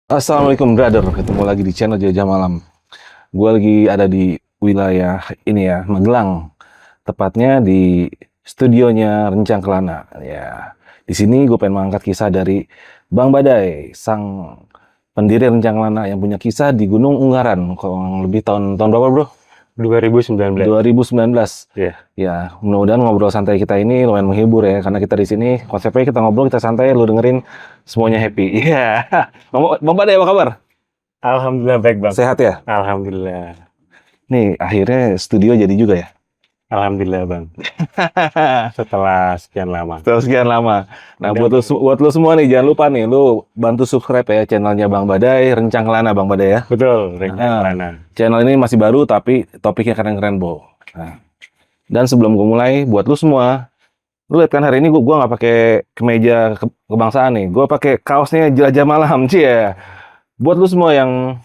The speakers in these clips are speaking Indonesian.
Assalamualaikum brother, ketemu lagi di channel Jajah Malam. Gue lagi ada di wilayah ini ya, Magelang. Tepatnya di studionya Rencang Kelana. Ya, di sini gue pengen mengangkat kisah dari Bang Badai, sang pendiri Rencang Kelana yang punya kisah di Gunung Ungaran. Kurang lebih tahun berapa bro? 2019. 2019. Iya. Ya, mudah-mudahan ngobrol santai kita ini lumayan menghibur ya, karena kita di sini konsepnya kita ngobrol, kita santai, lu dengerin semuanya happy. Iya. Bang Badai apa kabar? Alhamdulillah baik bang. Sehat ya? Alhamdulillah. Nih, akhirnya studio jadi juga ya? Alhamdulillah bang. Setelah sekian lama. Setelah sekian lama. Nah, Udah, buat lu semua nih, jangan lupa nih, lu bantu subscribe ya channelnya Bang Badai, Rencang Kelana Bang Badai ya. betul, Rencang Nah, Kelana. channel ini masih baru, tapi topiknya keren-keren, Bo. Nah, dan sebelum gue mulai, buat lu semua, lu lihat kan hari ini gua nggak pakai kemeja kebangsaan nih, gue pakai kaosnya Jelajah Malam, cie. Buat lu semua yang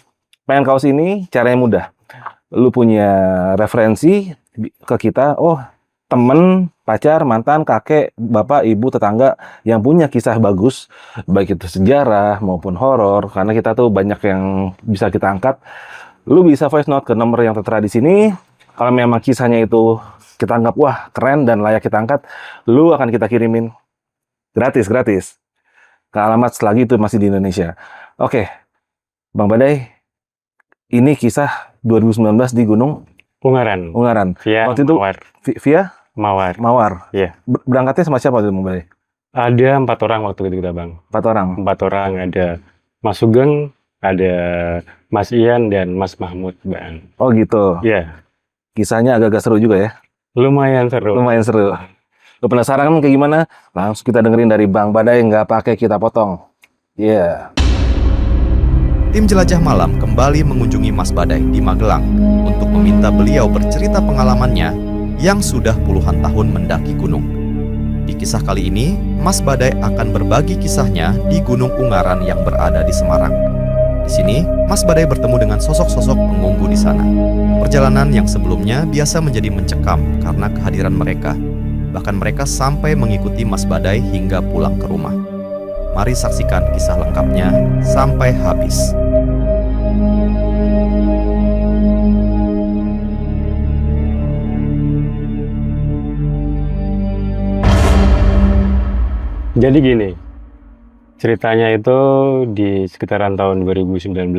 pengen kaos ini, caranya mudah. Lu punya referensi ke kita, oh temen, pacar, mantan, kakek, bapak, ibu, tetangga yang punya kisah bagus, baik itu sejarah maupun horor, karena kita tuh banyak yang bisa kita angkat. Lu bisa voice note ke nomor yang tertera di sini. Kalau memang kisahnya itu kita anggap wah keren dan layak kita angkat, lu akan kita kirimin gratis ke alamat selagi itu masih di Indonesia. Oke, Bang Badai, ini kisah 2019 di Gunung Ungaran. Ungaran. Via Waktu itu Mawar. via Mawar. Mawar. Iya. Berangkatnya sama siapa tuh Bang Badai? Ada 4 orang waktu itu kita bang. 4 orang. 4 orang, ada Mas Sugeng, ada Mas Ian dan Mas Mahmud bang. Oh gitu. Iya. Kisahnya agak-agak seru juga ya. Lumayan seru. Lumayan seru. Lu penasaran kan kayak gimana? Langsung kita dengerin dari Bang Badai, nggak pakai kita potong. Iya. Tim Jelajah Malam kembali mengunjungi Mas Badai di Magelang untuk meminta beliau bercerita pengalamannya yang sudah puluhan tahun mendaki gunung. Di kisah kali ini, Mas Badai akan berbagi kisahnya di Gunung Ungaran yang berada di Semarang. Di sini, Mas Badai bertemu dengan sosok-sosok pengunggu di sana. Perjalanan yang sebelumnya biasa menjadi mencekam karena kehadiran mereka. Bahkan mereka sampai mengikuti Mas Badai hingga pulang ke rumah. Mari saksikan kisah lengkapnya sampai habis. Jadi gini, ceritanya itu di sekitaran tahun 2019.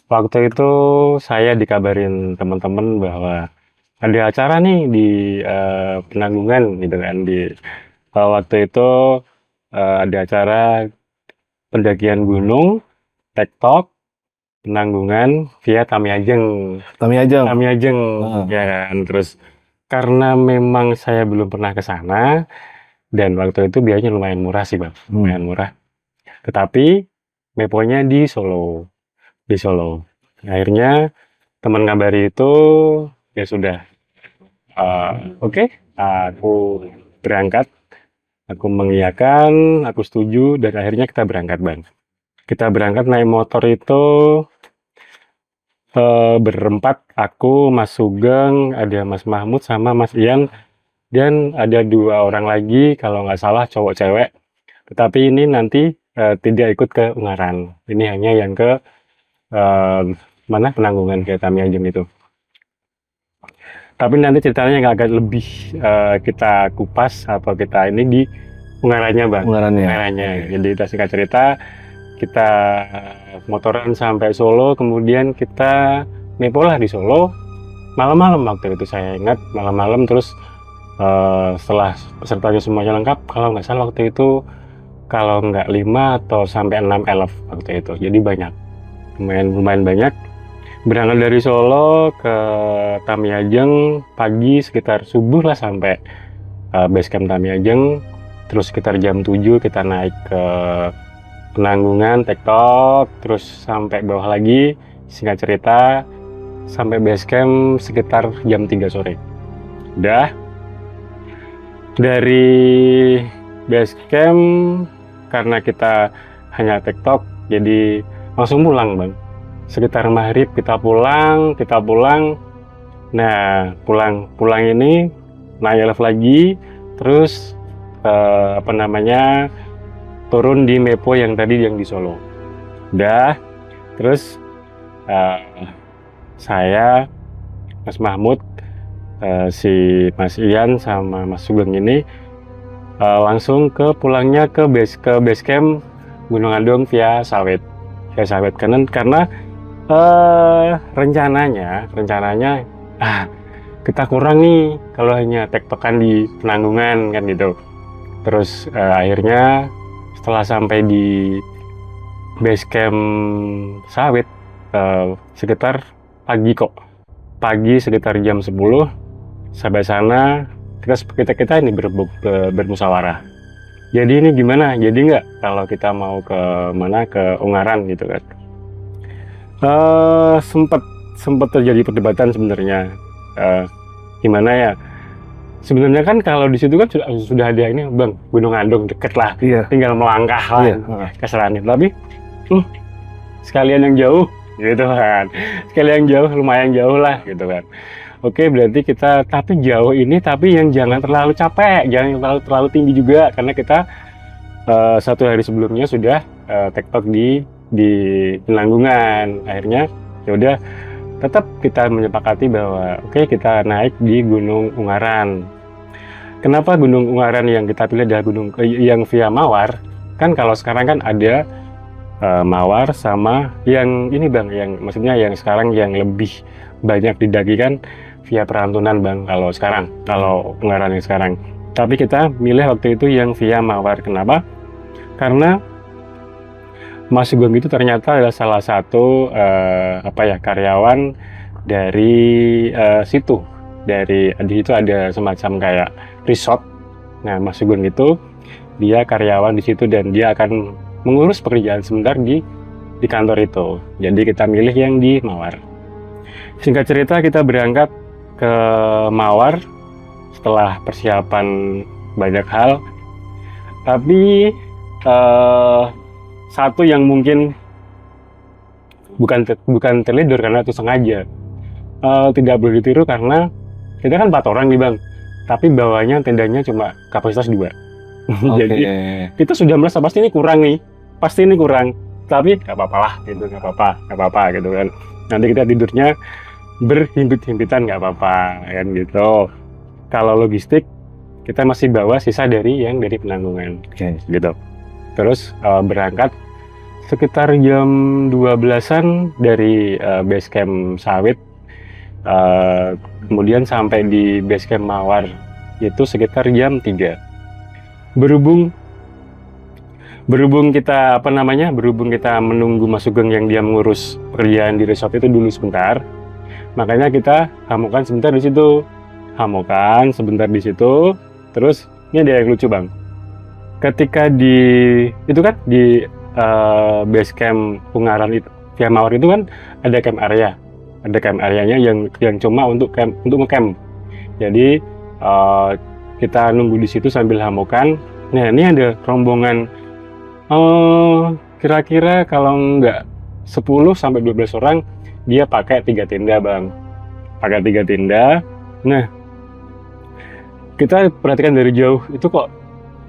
Waktu itu saya dikabarin teman-teman bahwa ada acara nih di Penanggungan gitu kan. Waktu itu ada acara pendakian gunung, tektok, Penanggungan via Tamiajeng. Tamiajeng. Tamiajeng Ah. ya kan. Terus karena memang saya belum pernah ke sana dan waktu itu biayanya lumayan murah sih bang, lumayan murah. Tetapi meponya di Solo. Akhirnya teman ngabari itu ya sudah, oke, aku berangkat, aku mengiyakan, aku setuju, dan akhirnya kita berangkat bang. Kita berangkat naik motor itu berempat, aku, Mas Sugeng, ada Mas Mahmud sama Mas Ian, dan ada 2 orang lagi kalau nggak salah cowok cewek. Tetapi ini nanti tidak ikut ke Ungaran. Ini hanya yang ke mana Penanggungan ke Tamiajeng itu. Tapi nanti ceritanya agak lebih kita kupas atau kita ini di Ungarannya bang. Ungarannya. Jadi kita singkat cerita, kita motoran sampai Solo, kemudian kita mepo lah di Solo. Malam-malam waktu itu saya ingat, malam-malam terus setelah pesertanya semuanya lengkap, kalau nggak salah waktu itu kalau nggak 5 atau sampai 6 elf waktu itu, jadi banyak, lumayan banyak. Berangkat dari Solo ke Tamiajeng pagi sekitar subuh lah sampai base camp Tamiajeng. Terus sekitar jam 7 kita naik ke Penanggungan, tektok, terus sampai bawah lagi, singkat cerita sampai base camp sekitar jam 3 sore. Udah dari base camp, karena kita hanya tektok jadi langsung pulang bang. Sekitar maghrib kita pulang. Nah pulang ini naik elf lagi, terus turun di mepo yang tadi yang di Solo. Udah, terus saya, Mas Mahmud, si Mas Ian sama Mas Sugeng ini langsung pulangnya ke base camp Gunung Andong via Sawit karena rencananya kita kurang nih kalau hanya tektokan di Penanggungan kan gitu. Terus akhirnya setelah sampai di base camp Sawit sekitar pagi sekitar jam 10 sampai sana kita ini bermusyawarah. Jadi ini gimana? Jadi nggak kalau kita mau ke Ungaran gitu kan? Sempat terjadi perdebatan sebenarnya. Gimana ya? Sebenarnya kan kalau di situ kan sudah ada ini Bang, Gunung Andong deket lah. Iya. Tinggal melangkah lah keserannya. Tapi sekalian yang jauh gitu kan. Sekalian yang jauh lumayan jauh lah gitu kan. Oke, berarti kita tapi jauh ini tapi yang jangan terlalu capek, jangan terlalu tinggi juga karena kita satu hari sebelumnya sudah tektok di Penanggungan. Akhirnya ya udah tetap kita menyepakati bahwa oke, kita naik di Gunung Ungaran. Kenapa Gunung Ungaran yang kita pilih adalah gunung yang via Mawar? Kan kalau sekarang kan ada Mawar sama yang ini Bang, yang maksudnya yang sekarang yang lebih banyak didaki kan via Perantunan Bang kalau Ungaran yang sekarang. Tapi kita milih waktu itu yang via Mawar. Kenapa? Karena Mas Sugeng itu ternyata adalah salah satu karyawan dari situ. Di situ ada semacam kayak resort. Nah, Mas Sugeng itu dia karyawan di situ dan dia akan mengurus pekerjaan sebentar di kantor itu. Jadi kita milih yang di Mawar. Singkat cerita kita berangkat ke Mawar setelah persiapan banyak hal. Tapi satu yang mungkin bukan terledur karena itu sengaja tidak boleh ditiru karena kita kan 4 orang nih Bang, tapi bawahnya tendanya cuma kapasitas 2. Jadi kita sudah merasa pasti ini kurang, tapi nggak apa-apa lah gitu, nggak apa-apa gitu kan. Nanti kita tidurnya berhimpit-himpitan nggak apa-apa kan gitu. Kalau logistik kita masih bawa sisa dari Penanggungan gitu. Terus berangkat sekitar jam 12-an dari base camp Sawit, kemudian sampai di base camp Mawar itu sekitar jam 3. Berhubung kita menunggu Mas Sugeng yang dia mengurus pekerjaan di resort itu dulu sebentar, makanya kita hamukan sebentar di situ. Terus ini ada yang lucu Bang. Ketika di base camp Ungaran itu via Mawar itu kan ada camp areanya yang cuma untuk ngecamp. Jadi kita nunggu di situ sambil hamukan. Nah, ini ada rombongan kira-kira kalau nggak 10 sampai 12 orang, dia pakai 3 tenda Bang. Nah, kita perhatikan dari jauh itu kok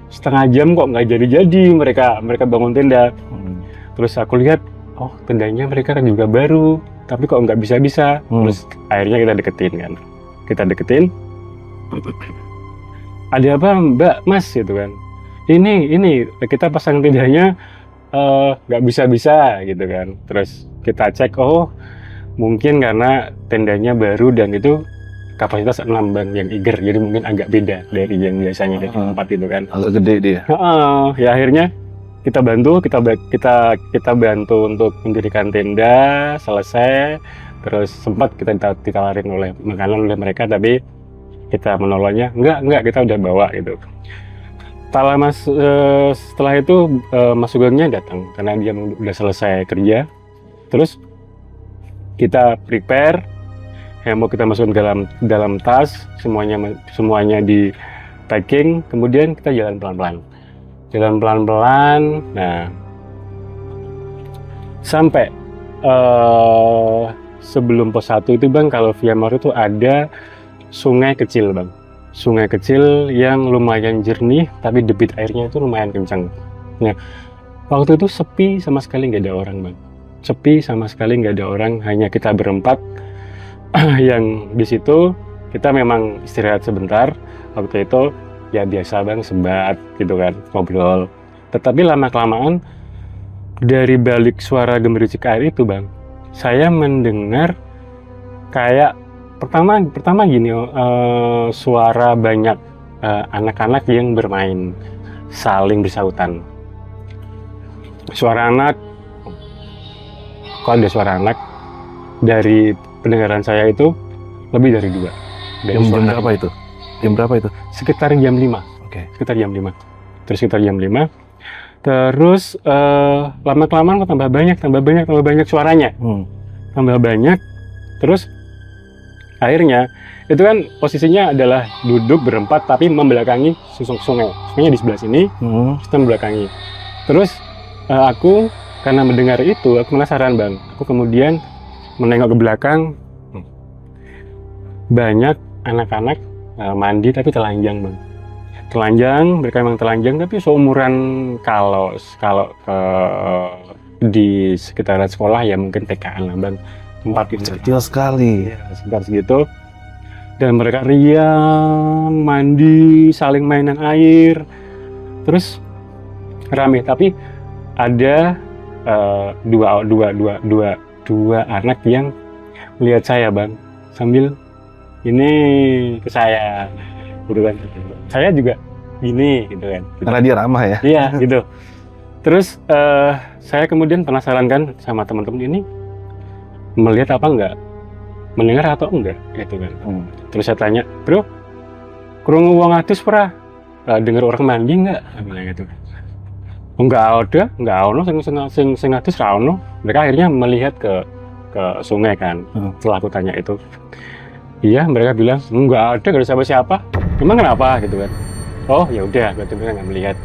setengah jam kok nggak jadi mereka bangun tenda. Terus aku lihat, oh tendanya mereka kan juga baru, tapi kok nggak bisa. Terus akhirnya kita deketin. Ada apa Mbak, Mas gitu kan? Ini kita pasang tendanya nggak bisa gitu kan. Terus kita cek, oh mungkin karena tendanya baru dan itu kapasitas 6 Bang yang Iger, jadi mungkin agak beda dari yang biasanya dari tempat itu kan. Agak gede dia. Ya akhirnya kita bantu untuk mendirikan tenda, selesai. Terus sempat kita ditawarin makanan oleh mereka, tapi kita menolaknya, enggak kita udah bawa gitu. Setelah itu Mas Sugengnya datang karena dia udah selesai kerja. Terus kita prepare, mau kita masukkan dalam tas, semuanya di packing, kemudian kita jalan pelan-pelan. Nah, sampai sebelum pos 1 itu Bang, kalau via Mawar itu ada sungai kecil Bang, yang lumayan jernih, tapi debit airnya itu lumayan kencang. Nah, Waktu itu sepi sama sekali nggak ada orang bang. Sepi sama sekali nggak ada orang, hanya kita berempat yang di situ kita memang istirahat sebentar. Waktu itu ya biasa bang, sebat gitu kan, ngobrol. Tetapi lama-kelamaan dari balik suara gemericik air itu bang, saya mendengar kayak pertama gini, suara banyak anak-anak yang bermain, saling bersautan. Suara anak, kok ada suara anak? Dari pendengaran saya itu lebih dari 2. Dari Jam suara berapa itu? Jam berapa itu? sekitar jam 5. Oke. Sekitar jam 5. Terus sekitar jam 5. Terus lama-kelamaan kok tambah banyak suaranya. Tambah banyak. Terus akhirnya itu kan posisinya adalah duduk berempat tapi membelakangi sungai. Sungainya di sebelah sini, kita membelakangi. Terus aku karena mendengar itu, aku penasaran bang. Aku kemudian menengok ke belakang, banyak anak-anak mandi tapi telanjang bang. Telanjang, mereka memang telanjang tapi seumuran kalau di sekitaran sekolah ya mungkin TK-an lah bang. Tempat Kecil sekali. ya, sekitar segitu. Dan mereka riang, mandi, saling mainan air, terus rame. Tapi ada dua anak yang melihat saya bang, sambil ini ke saya, gitu kan. Saya juga gini, gitu kan. Karena dia ramah ya. Iya, gitu. Terus saya kemudian penasaran kan sama teman-teman ini melihat apa enggak, mendengar atau enggak, gitu kan. Terus saya tanya, bro, krungu wong adus pernah dengar orang mandi enggak? Bilang gitu. Enggak ono sing adus ra ono. Mereka akhirnya melihat ke sungai kan. Setelah aku tanya itu, iya, mereka bilang enggak ada siapa-siapa. Emang kenapa gitu kan? Oh ya udah, berarti mereka nggak melihat.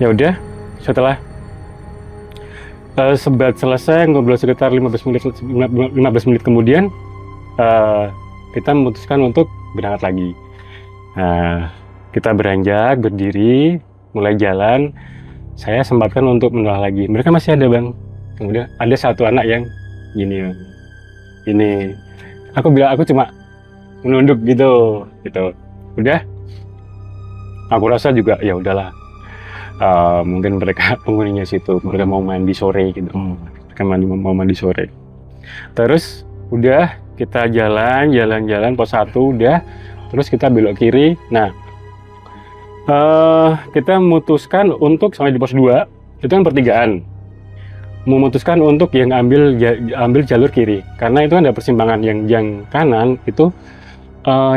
Ya udah, setelah sebat selesai, ngobrol sekitar 15 menit kemudian kita memutuskan untuk berangkat lagi. Kita beranjak, berdiri, mulai jalan. Saya sempatkan untuk menoleh lagi. Mereka masih ada bang. Kemudian ada satu anak yang gini bang. Ini aku bilang, aku cuma menunduk gitu. Udah, aku rasa juga ya udahlah. Mungkin mereka penghuninya situ, mereka mau mandi sore gitu. Mereka mau mandi sore. Terus udah kita jalan pos 1 udah, terus kita belok kiri. Nah, kita memutuskan untuk sampai di pos 2 itu kan pertigaan. Memutuskan untuk yang ambil jalur kiri, karena itu kan ada persimpangan yang kanan itu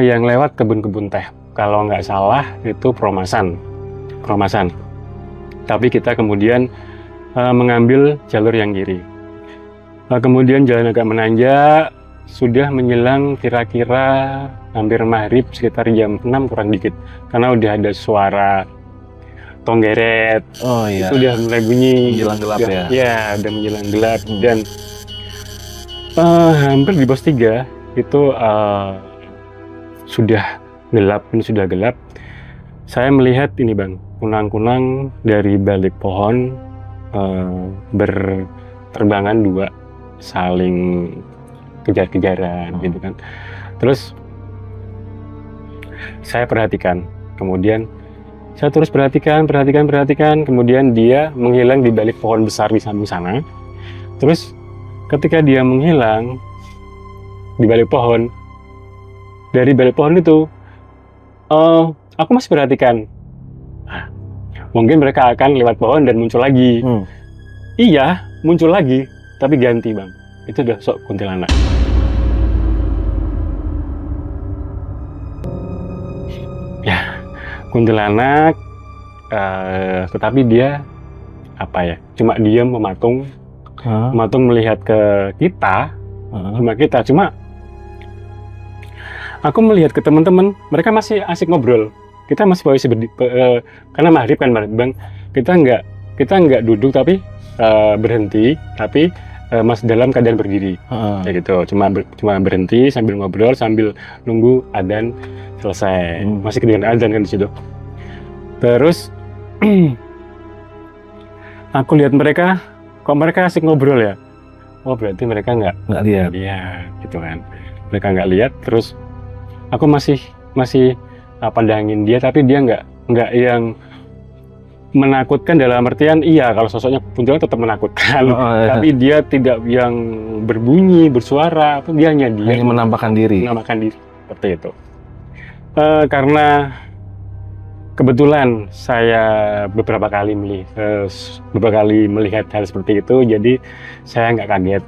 yang lewat kebun-kebun teh. Kalau nggak salah itu Promasan. Tapi kita kemudian mengambil jalur yang kiri. Kemudian jalan agak menanjak, sudah menjelang kira-kira hampir maghrib, sekitar jam 6 kurang dikit. Karena udah ada suara tonggeret, Oh iya. itu udah mulai bunyi. Menjelang gelap ya. Iya, udah menjelang gelap. Dan hampir di pos 3 itu sudah gelap. Saya melihat ini bang, kunang-kunang dari balik pohon berterbangan 2, saling kejar-kejaran gitu kan. Terus saya perhatikan, kemudian saya terus perhatikan, kemudian dia menghilang di balik pohon besar di samping sana. Terus ketika dia menghilang di balik pohon, dari balik pohon itu aku masih perhatikan, mungkin mereka akan lewat pohon dan muncul lagi. Iya, muncul lagi, tapi ganti bang. Itu udah sok kuntilanak. Ya, kuntilanak, tetapi dia apa ya? Cuma diam mematung melihat ke kita, cuma aku melihat ke teman-teman, mereka masih asik ngobrol. Kita masih karena maghrib kan bang, kita nggak duduk tapi berhenti, tapi masih dalam keadaan berdiri, kayak gitu. Cuma berhenti sambil ngobrol, sambil nunggu adzan selesai. Masih kedengaran adzan kan di situ. Terus aku lihat mereka, kok mereka asik ngobrol ya? Oh berarti mereka nggak Nggak lihat. lihat gitu kan. Mereka nggak lihat, terus aku masih pandangin dia, tapi dia nggak yang menakutkan dalam artian iya kalau sosoknya kuntilanak tetap menakutkan, tapi dia tidak yang berbunyi, bersuara, dia hanya Hanya menampakkan diri. menamakan diri seperti itu. Karena kebetulan saya beberapa kali melihat hal seperti itu, jadi saya nggak kaget.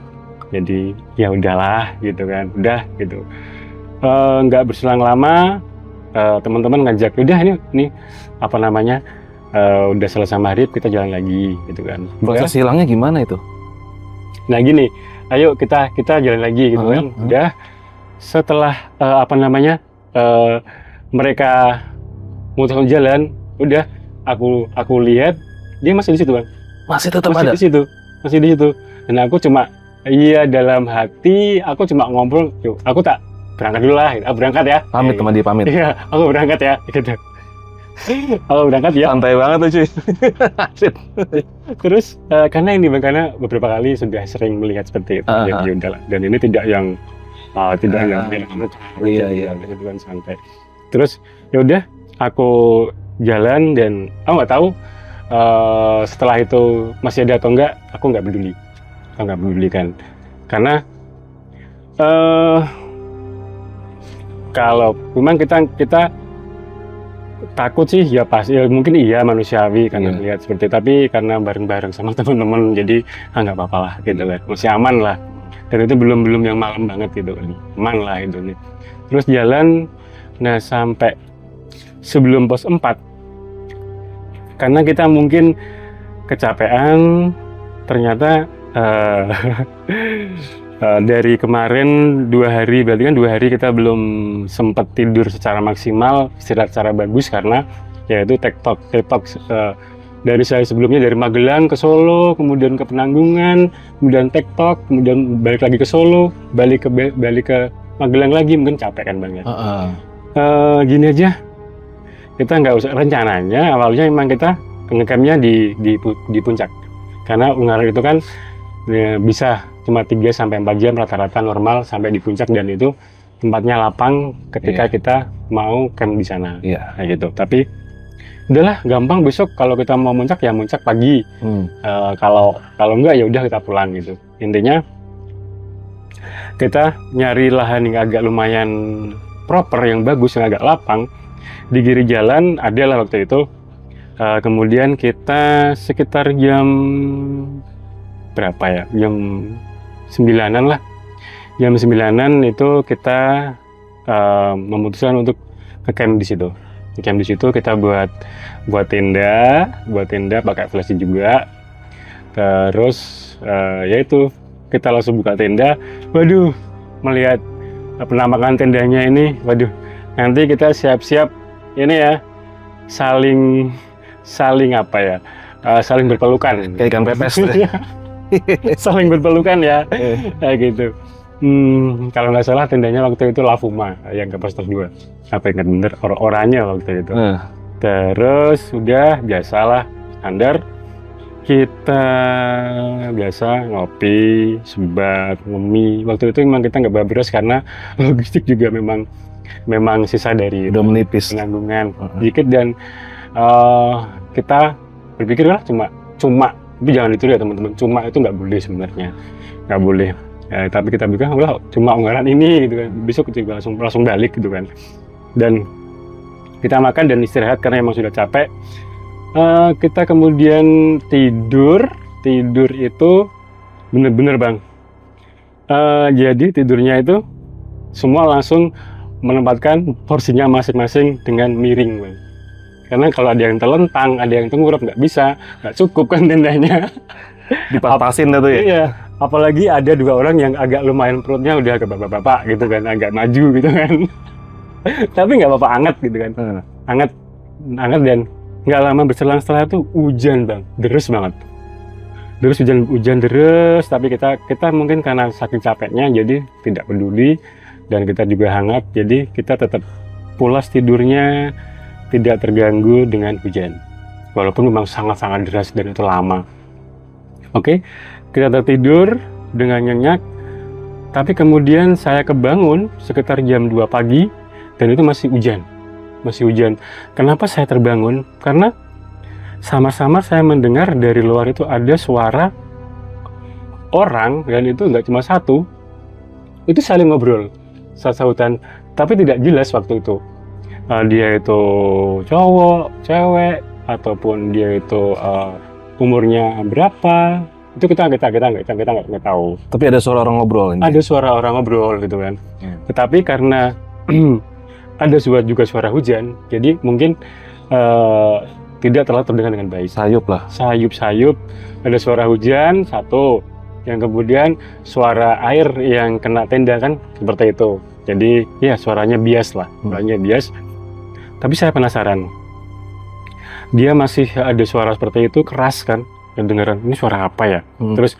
Jadi ya udahlah gitu kan, udah gitu. Nggak berselang lama, teman-teman ngajak, udah ini apa namanya, udah selesai maghrib kita jalan lagi gitu kan. Proses hilangnya gimana itu? Nah gini, ayo kita jalan lagi gitu kan. Udah setelah apa namanya, mereka mutusin jalan, udah aku lihat dia masih di situ kan. Masih tetap Masih ada. di situ, masih di situ. Dan aku cuma dalam hati aku cuma ngobrol, yuk aku tak berangkat dulu lah, aku berangkat ya. Pamit sama dia, pamit. Iya, aku berangkat ya gitu. Aku berangkat ya. Santai banget tuh cuy. Terus karena beberapa kali sudah sering melihat seperti itu, jadi udahlah. Dan ini tidak yang Iya. gitu kan, santai. Terus ya udah aku jalan dan aku nggak tahu setelah itu masih ada atau enggak, aku nggak pedulikan karena kalau memang kita takut sih ya pasti, ya mungkin iya manusiawi karena melihat seperti, tapi karena bareng-bareng sama teman-teman jadi nggak apa-apa lah gitu kan, masih aman lah. Dan itu belum yang malam banget gitu kan, aman lah itu nih. Terus jalan, nah sampai sebelum pos 4, karena kita mungkin kecapean, ternyata dari kemarin 2 hari, berarti kan 2 hari kita belum sempat tidur secara maksimal, istirahat secara bagus karena yaitu tektok. Dari saya sebelumnya dari Magelang ke Solo, kemudian ke Penanggungan, kemudian tektok, kemudian balik lagi ke Solo, balik ke Magelang lagi, mungkin capek kan Bang ya. Gini aja, kita nggak usah, rencananya awalnya memang kita ngecampnya di puncak, karena Ungaran itu kan ya, bisa cuma 3-4 jam rata-rata normal sampai di puncak, dan itu tempatnya lapang ketika kita mau camp di sana, kayak gitu. Tapi udahlah gampang, besok kalau kita mau muncak ya muncak pagi. Kalau enggak ya udah kita pulang gitu. Intinya kita nyari lahan yang agak lumayan proper, yang bagus, yang agak lapang di kiri jalan adalah waktu itu. Kemudian kita sekitar jam berapa ya? Jam 9-an lah. Jam 9-an itu kita memutuskan untuk ngecamp di situ. Camp di situ kita buat tenda pakai flashlight juga. Terus yaitu kita langsung buka tenda. Waduh, melihat penampakan tendanya ini, waduh, nanti kita siap-siap ini ya, saling apa ya, saling berpelukan. Kayak ikan pepes. Saling berpelukan ya, kayak gitu. Kalau nggak salah tendanya waktu itu Lavuma yang ke pos 2. Apa ingat bener oranye waktu itu. Terus udah biasalah standar, kita biasa ngopi, sebat, ngemi. Waktu itu memang kita nggak bawa beras karena logistik juga memang sisa dari udah menipis, Penanggungan dikit, dan kita berpikir lah cuma, tapi jangan ditiru ya teman-teman, cuma itu nggak boleh sebenarnya, nggak boleh. Tapi kita bilang udah cuma Ungaran ini gitu kan, besok kita langsung balik gitu kan. Dan kita makan dan istirahat karena emang sudah capek. Kita kemudian tidur itu bener-bener Bang. Jadi tidurnya itu semua langsung menempatkan porsinya masing-masing dengan miring Bang. Karena kalau ada yang telentang, ada yang tengkurap, nggak bisa, nggak cukup kan tendanya. dipapasin itu ya. Iya, apalagi ada 2 orang yang agak lumayan perutnya udah ke bapak-bapak gitu kan, agak maju gitu kan. Tapi nggak apa-apa, anget gitu kan. Anget, dan nggak lama berselang setelah itu hujan Bang, deres banget. Hujan deres, tapi kita mungkin karena saking capeknya jadi tidak peduli, dan kita juga hangat, jadi kita tetap pulas tidurnya, tidak terganggu dengan hujan. Walaupun memang sangat-sangat deras dan itu lama. Oke, kita tertidur dengan nyenyak, tapi kemudian saya kebangun sekitar jam 2 pagi dan itu masih hujan. Kenapa saya terbangun? Karena samar-samar saya mendengar dari luar itu ada suara orang, dan itu nggak cuma satu, itu saling ngobrol, saut-sautan, tapi tidak jelas waktu itu. Dia itu cowok, cewek, ataupun dia itu umurnya berapa, itu kita nggak tahu. Tapi ada suara orang ngobrol ini. Ada suara orang ngobrol gitu kan. Tetapi karena ada juga suara hujan, jadi mungkin tidak terlalu terdengar dengan baik. Sayup lah. Sayup, ada suara hujan satu, yang kemudian suara air yang kena tenda kan seperti itu. Jadi ya suaranya bias lah, suaranya bias. Tapi saya penasaran, dia masih ada suara seperti itu, keras kan, kedengaran, ini suara apa ya? Terus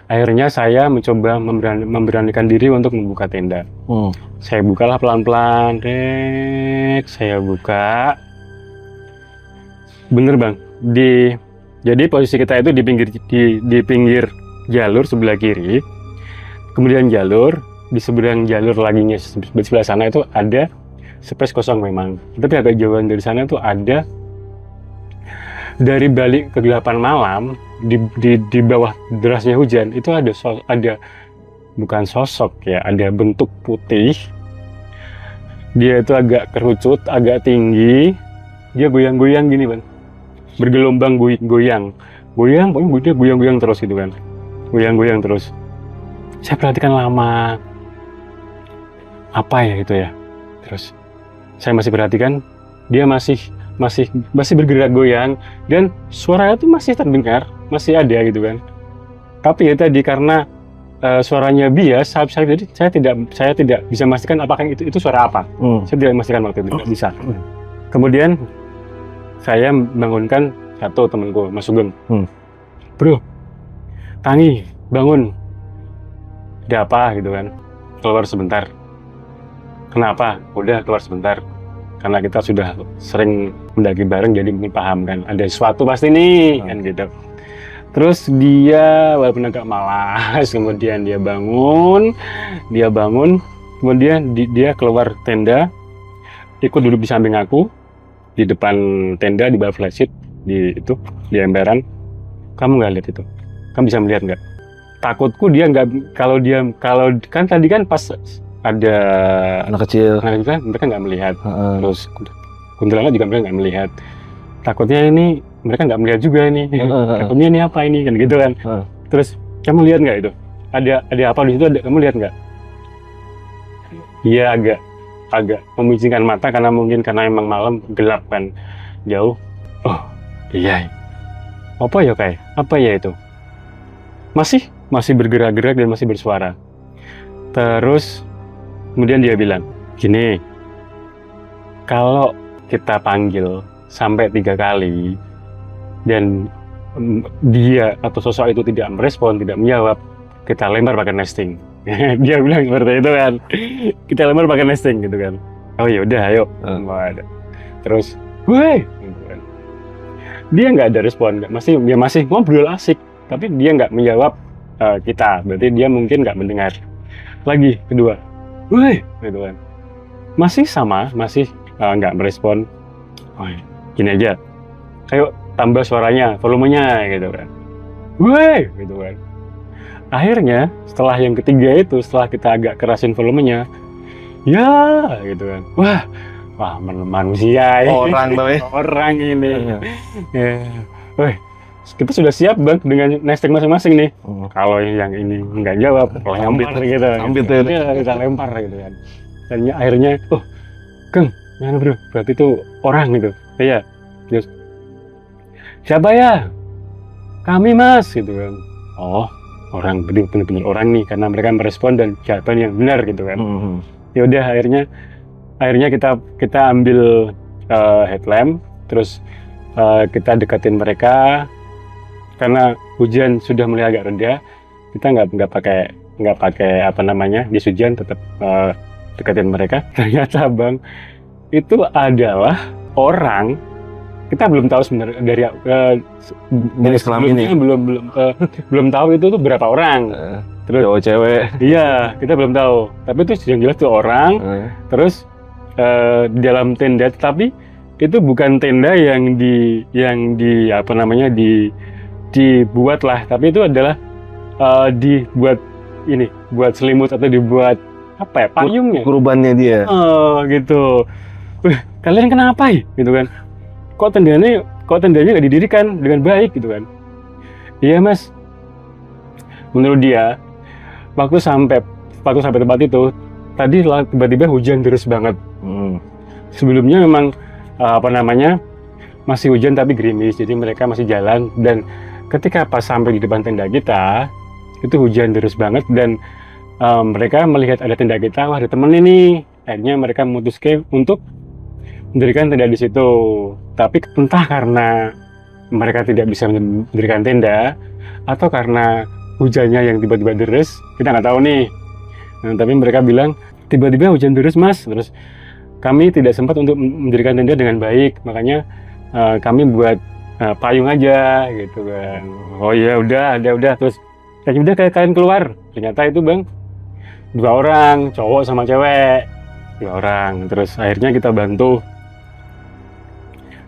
akhirnya saya mencoba memberanikan diri untuk membuka tenda. Saya bukalah pelan-pelan, saya buka. Bener bang, jadi posisi kita itu di pinggir jalur sebelah kiri, kemudian jalur di seberang jalur laginya di sebelah sana itu ada space kosong memang, tapi agak jauhan dari sana itu ada, dari balik kegelapan malam di bawah derasnya hujan itu ada bukan sosok ya, ada bentuk putih, dia itu agak kerucut, agak tinggi, dia goyang-goyang gini bang, bergelombang goyang, pokoknya dia goyang-goyang terus gitu kan, goyang-goyang terus. Saya perhatikan lama, apa ya itu ya, terus saya masih perhatikan, dia masih bergerak goyang, dan suaranya itu masih terdengar, masih ada gitu kan. Tapi ya tadi karena suaranya bias, jadi saya tidak bisa memastikan apakah itu suara apa. Saya tidak memastikan waktu itu, tidak bisa. Kemudian saya bangunkan satu temanku, Mas Sugeng. Bro, Tangi, bangun. Ada apa gitu kan? Keluar sebentar. Kenapa? Udah keluar sebentar. Karena kita sudah sering mendaki bareng, jadi mungkin paham kan. Ada sesuatu pasti nih, kan gitu. Terus dia walaupun agak malas, kemudian dia bangun, kemudian dia keluar tenda, ikut duduk di samping aku, di depan tenda, di bawah flysheet, di emperan. Kamu nggak lihat itu? Kamu bisa melihat nggak? Takutku dia nggak, kalau kan tadi kan pas ada anak kecil, mereka nggak melihat. Terus kuntilanak juga mereka nggak melihat. Takutnya ini mereka nggak melihat juga ini. Takutnya ini apa ini kan gitu kan. Terus kamu lihat nggak itu? Ada apa di situ? Kamu lihat nggak? Iya, agak memicingkan mata karena emang malam, gelap kan, jauh. Oh iya. Apa ya kayak? Apa ya itu? Masih bergerak-gerak dan masih bersuara. Terus kemudian dia bilang, gini, kalau kita panggil sampai 3 kali dan dia atau sosok itu tidak merespon, tidak menjawab, kita lempar pakai nesting. Dia bilang seperti itu kan, kita lempar pakai nesting gitu kan. Oh ya udah, ayo. Terus, woi, dia nggak ada respon, dia masih ngobrol asik, tapi dia nggak menjawab kita, berarti dia mungkin nggak mendengar. Lagi kedua, woi, gitu kan, masih sama, masih nggak merespon. Oh, gini aja, ayo tambah suaranya, volumenya, gitu kan, woi, gitu kan. Akhirnya setelah yang ketiga itu, setelah kita agak kerasin volumenya, ya, gitu kan, wah manusia orang tuh ya, orang ini, ya, woi. Kita sudah siap bang dengan nesting masing-masing nih. Kalau yang ini nggak jawab, lempar gitu. Kita lempar gitu kan. Dan akhirnya, Kang, mana bro? Berarti itu orang gitu. Iya. Terus, siapa ya? Kami mas, gitu kan. Oh, orang, benar-benar orang nih, karena mereka merespon dan jawaban yang benar gitu kan. Ya udah, akhirnya kita ambil headlamp, terus kita deketin mereka. Karena hujan sudah mulai agak reda, kita nggak pakai apa namanya, jas hujan, tetap deketin mereka. Ternyata bang, itu adalah orang kita belum tahu sebenarnya dari Jenis kelaminnya. belum tahu itu tuh berapa orang. Terus Cowok cewek. iya, kita belum tahu. Tapi itu yang jelas tuh orang. Terus di dalam tenda, tapi itu bukan tenda yang apa namanya dibuat lah, tapi itu adalah dibuat ini, buat selimut atau dibuat apa ya, payungnya. Kurbannya dia. Oh gitu. Kalian kenapa ya? Gitu kan? Kok tendanya nggak didirikan dengan baik gitu kan? Iya mas. Menurut dia, waktu sampai tempat itu, tadi tiba-tiba hujan deras banget. Sebelumnya memang apa namanya masih hujan tapi gerimis, jadi mereka masih jalan. Dan ketika pas sampai di depan tenda kita, itu hujan deras banget dan mereka melihat ada tenda kita, wah ada temen ini. Akhirnya mereka memutuskan untuk mendirikan tenda di situ. Tapi entah karena mereka tidak bisa mendirikan tenda atau karena hujannya yang tiba-tiba deras, kita nggak tahu nih. Nah, tapi mereka bilang tiba-tiba hujan deras mas, terus kami tidak sempat untuk mendirikan tenda dengan baik, makanya kami buat payung aja gitu kan. Oh ya udah, terus ya udah kalian keluar. Ternyata itu bang 2 orang, cowok sama cewek, 2 orang. Terus akhirnya kita bantu.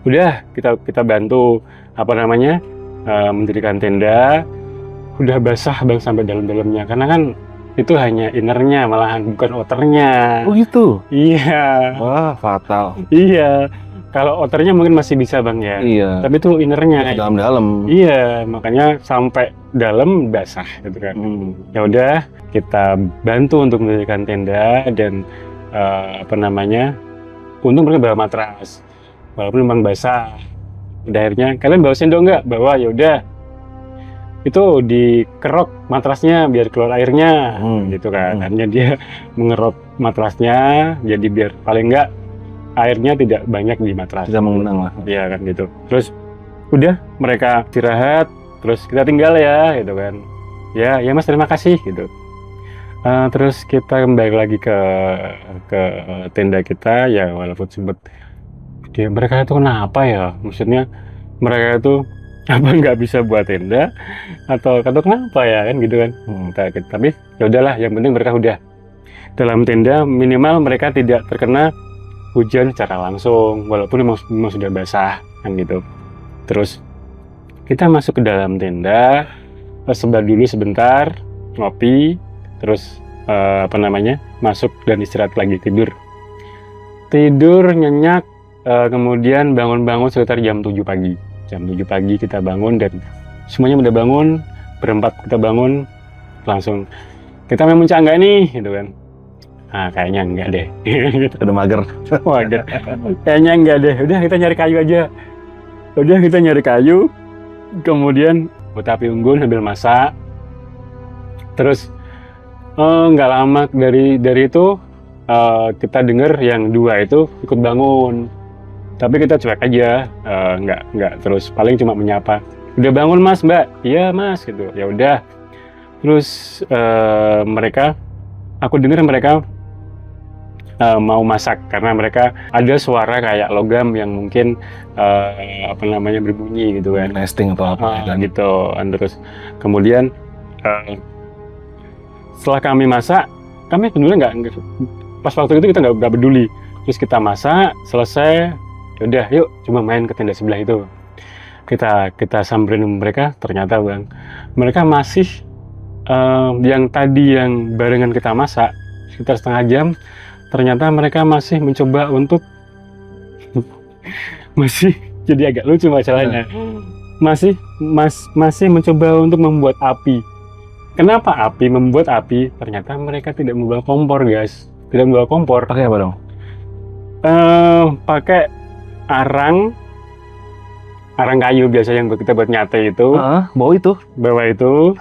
Udah kita bantu apa namanya mendirikan tenda. Udah basah bang sampai dalam-dalamnya, karena kan itu hanya innernya, malahan bukan outernya. Oh gitu? Iya. Wah fatal. Iya. Kalau outernya mungkin masih bisa bang ya. Iya. Tapi itu innernya. Dalam-dalam. Iya, makanya sampai dalam basah gitu kan. Ya udah, kita bantu untuk mendirikan tenda dan apa namanya, untung mereka bawa matras, walaupun memang basah. Udah akhirnya kalian bawa sendok nggak? Bawa, ya udah. Itu dikerok matrasnya biar keluar airnya, gitu kan. Akhirnya dia mengerok matrasnya, jadi biar paling nggak airnya tidak banyak di matras. Bisa mengenang lah. Iya kan gitu. Terus udah mereka istirahat, terus kita tinggal ya, gitu kan. Ya mas terima kasih gitu. Terus kita kembali lagi ke tenda kita ya, walaupun sempat mereka itu kenapa ya, maksudnya mereka itu apa nggak bisa buat tenda atau kenapa ya kan gitu kan. Tapi ya udahlah, yang penting mereka udah dalam tenda, minimal mereka tidak terkena hujan secara langsung walaupun memang sudah basah kan gitu. Terus kita masuk ke dalam tenda, sebentar dulu sebentar ngopi, terus apa namanya masuk dan istirahat lagi, tidur nyenyak. Kemudian bangun sekitar jam 7 pagi. Jam 7 pagi kita bangun dan semuanya udah bangun, berempat kita bangun, langsung kita main muncak nggak nih gitu kan. Kayaknya enggak deh. Udah mager. Mager. Kayaknya enggak deh. Udah kita nyari kayu aja. Udah kita nyari kayu, kemudian buat api unggun sambil masak. Terus nggak lama dari itu kita dengar yang 2 itu ikut bangun. Tapi kita cuek aja, nggak terus, paling cuma menyapa. Udah bangun mas, mbak? Iya mas, gitu. Ya udah. Terus aku dengar mereka mau masak karena mereka ada suara kayak logam yang mungkin apa namanya berbunyi gitu kan. Nesting atau apa kan. Gitu. Terus kemudian setelah kami masak, kami sebenarnya nggak, pas waktu itu kita nggak peduli. Terus kita masak selesai. Yaudah yuk cuma main ke tenda sebelah itu. Kita samperin mereka, ternyata bang mereka masih yang tadi yang barengan kita masak sekitar setengah jam, ternyata mereka masih mencoba untuk masih jadi agak lucu masalahnya, masih mencoba untuk membuat api. Kenapa membuat api? Ternyata mereka tidak membawa kompor guys, tidak membawa kompor. Pakai apa dong? Pakai arang kayu biasa yang kita buat nyate itu. Bawa itu.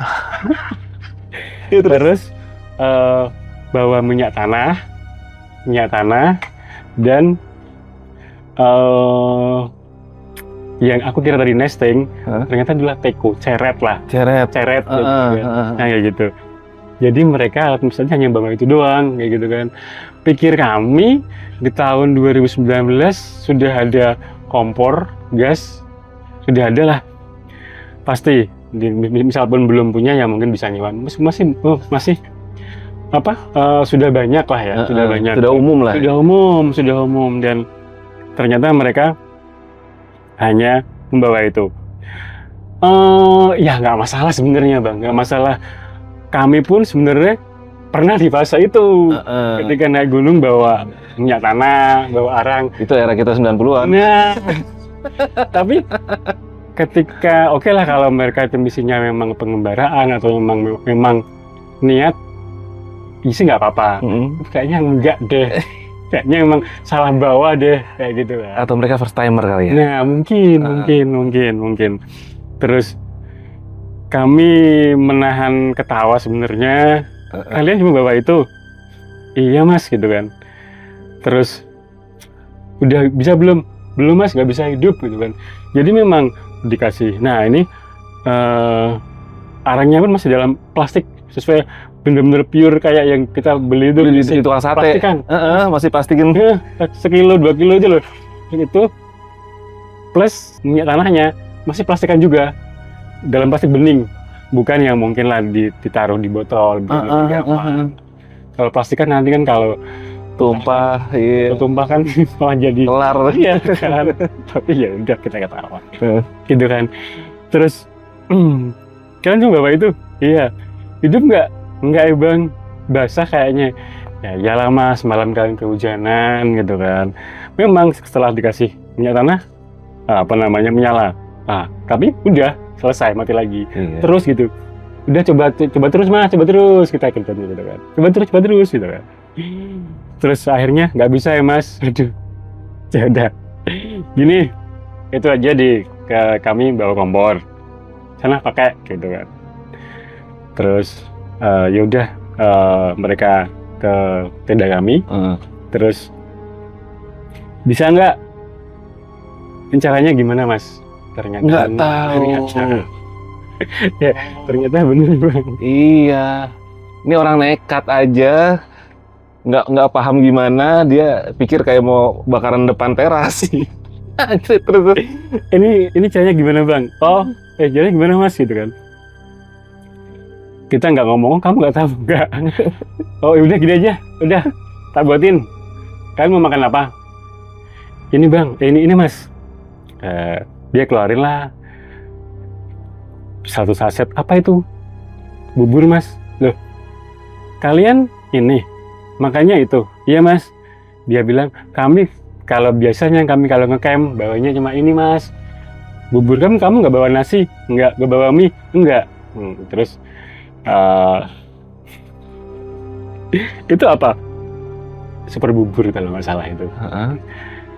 Terus bawa minyak tanah dan yang aku kira tadi nesting, ternyata adalah teko, ceret gitu. Nah kayak gitu. Jadi mereka alat musiknya hanya bawa itu doang kayak gitu kan. Pikir kami di tahun 2019 sudah ada kompor, gas, sudah ada lah. Pasti, misal pun belum punya ya mungkin bisa nyewa. Masih sudah banyak lah ya, sudah banyak. Sudah umum lah. Sudah umum dan ternyata mereka hanya membawa itu. Ya nggak masalah sebenarnya bang, nggak masalah. Kami pun sebenarnya pernah di fase itu. Ketika naik gunung bawa minyak tanah, bawa arang. Itu era kita 90-an. Nah, tapi ketika oke lah kalau mereka itu misinya memang pengembaraan atau memang niat, sih nggak apa-apa. Kayaknya enggak deh. Kayaknya memang salah bawa deh kayak gitu lah. Atau mereka first timer kali ya? Nah, mungkin. Terus kami menahan ketawa sebenarnya. Kalian cuma bawa itu? Iya mas, gitu kan. Terus udah bisa belum? Belum mas, nggak bisa hidup gitu kan. Jadi memang dikasih. Nah ini arangnya pun masih dalam plastik sesuai bener-bener pure kayak yang kita beli itu di tukang sate. Plastikan. Masih plastikin. Sekilo 2 kilo aja loh. Itu plus minyak tanahnya masih plastikan juga dalam plastik bening. Bukan yang mungkin lah ditaruh di botol. Kalau plastik kan nanti kan kalau tumpah, tumpah kan malah jadi kelar. Iya kan. Tapi ya udah kita ketawa. Gitu kan. Terus kalian cuma bawa itu? Iya. Hidup nggak? Enggak ya bang. Basah kayaknya. Ya iyalah mas, malam kalian kehujanan gitu kan. Memang setelah dikasih minyak tanah, menyala. Tapi udah selesai, mati lagi. Terus gitu. Udah coba terus mas, coba terus kita gitu kan. Coba terus gitu kan. Terus akhirnya nggak bisa ya mas. Aduh. Ya udah. Gini, itu aja kami bawa kompor. Sana pakai gitu kan. Terus ya udah mereka ke tenda kami. Terus bisa nggak? Caranya gimana mas? Ternyata nggak tahu. Ya, ternyata bener bang. Iya, ini orang nekat aja, nggak paham gimana, dia pikir kayak mau bakaran depan teras. terus ini caranya gimana bang? Caranya gimana mas gitu kan? Kita nggak ngomong, kamu nggak tahu nggak? Udah gini aja, udah tak buatin. Kalian mau makan apa? Ini bang, ini mas. Dia keluarin lah 1 saset. Apa itu? Bubur mas. Loh, kalian ini makanya itu? Iya mas. Dia bilang kami kalau kalau ngecamp bawanya cuma ini mas. Bubur kamu nggak bawa nasi? Nggak bawa mie? Enggak. Terus itu apa? Super bubur kalau nggak salah itu.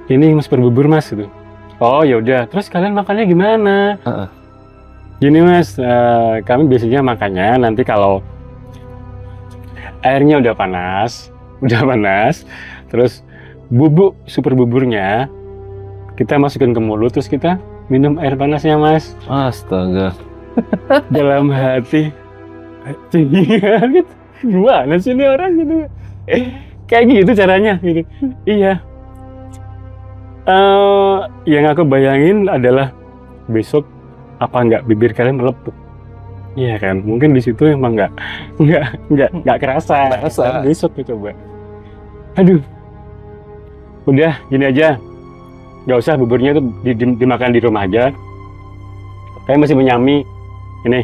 Ini super bubur mas itu. Oh ya udah, terus kalian makannya gimana? Gini mas, kami biasanya makannya nanti kalau airnya udah panas, terus super buburnya kita masukin ke mulut, terus kita minum air panasnya mas. Astaga. Dalam hati, gimana sih ini orang gitu? Kayak gitu caranya gitu. Iya. Yang aku bayangin adalah besok apa nggak bibir kalian melepuh? Iya kan? Mungkin di situ emang nggak kerasa. Besok coba. Aduh, udah gini aja, nggak usah buburnya itu dimakan di rumah aja. Kayak masih menyami, ini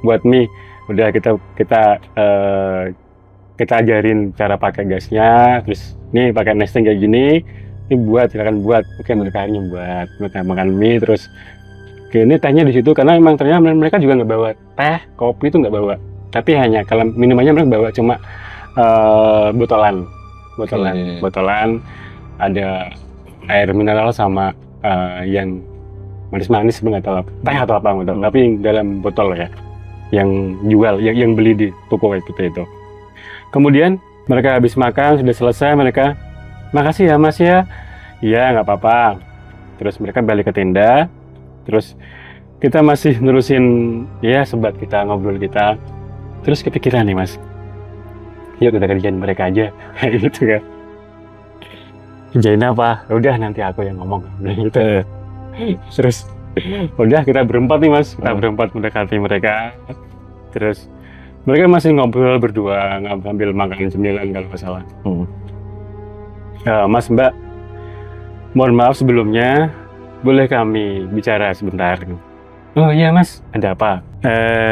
buat mie. Udah kita ajarin cara pakai gasnya, terus nih pakai nesting kayak gini. Ini silakan buat, oke mereka akhirnya buat makan mie. Terus ini tehnya di situ karena memang ternyata mereka juga nggak bawa teh, kopi itu nggak bawa, tapi hanya kalau minumannya mereka bawa cuma botolan, ada air mineral sama yang manis-manis, nggak tahu teh atau apa nggak tahu, tapi dalam botol ya, yang jual, yang beli di toko itu. Kemudian mereka habis makan sudah selesai, mereka makasih ya mas ya. Iya nggak apa-apa. Terus mereka balik ke tenda. Terus kita masih nerusin ya sebat kita, ngobrol kita. Terus kepikiran nih mas, yuk kita kerjain mereka aja. Gitu kan. Kerjain apa? Udah nanti aku yang ngomong. Gitu. Terus udah kita berempat nih Mas, kita berempat mendekati mereka. Terus mereka masih ngobrol berdua, ngambil makanan cemilan kalau nggak salah. Mas Mbak, mohon maaf sebelumnya, boleh kami bicara sebentar? Oh iya Mas, ada apa?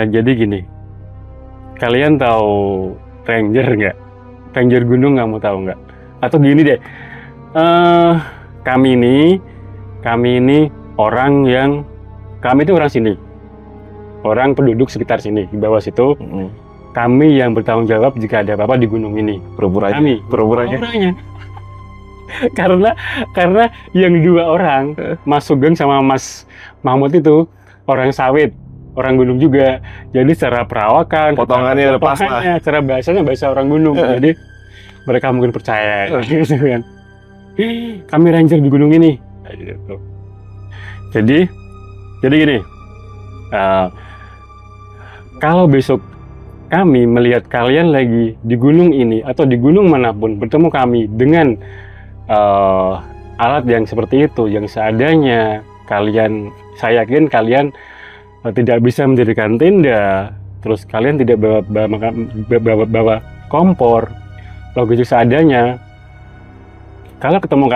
Jadi gini, kalian tahu ranger nggak? Ranger gunung kamu tahu nggak? Atau gini deh, kami ini orang itu orang sini, orang penduduk sekitar sini di bawah situ. Kami yang bertanggung jawab jika ada apa-apa di gunung ini. Pura-puranya. karena yang dua orang, Mas Sugeng sama Mas Mahmud itu orang sawit, orang gunung juga. Jadi secara perawakan, Potongannya lepas lah. cara bahasanya bahasa orang gunung. Jadi mereka mungkin percaya gitu kan. Kami ranger di gunung ini. Gitu. Jadi gini, kalau besok kami melihat kalian lagi di gunung ini atau di gunung manapun bertemu kami dengan alat yang seperti itu, yang seadanya, saya yakin kalian tidak bisa mendirikan tenda, terus kalian tidak bawa kompor, logistik seadanya. Kalau ketemu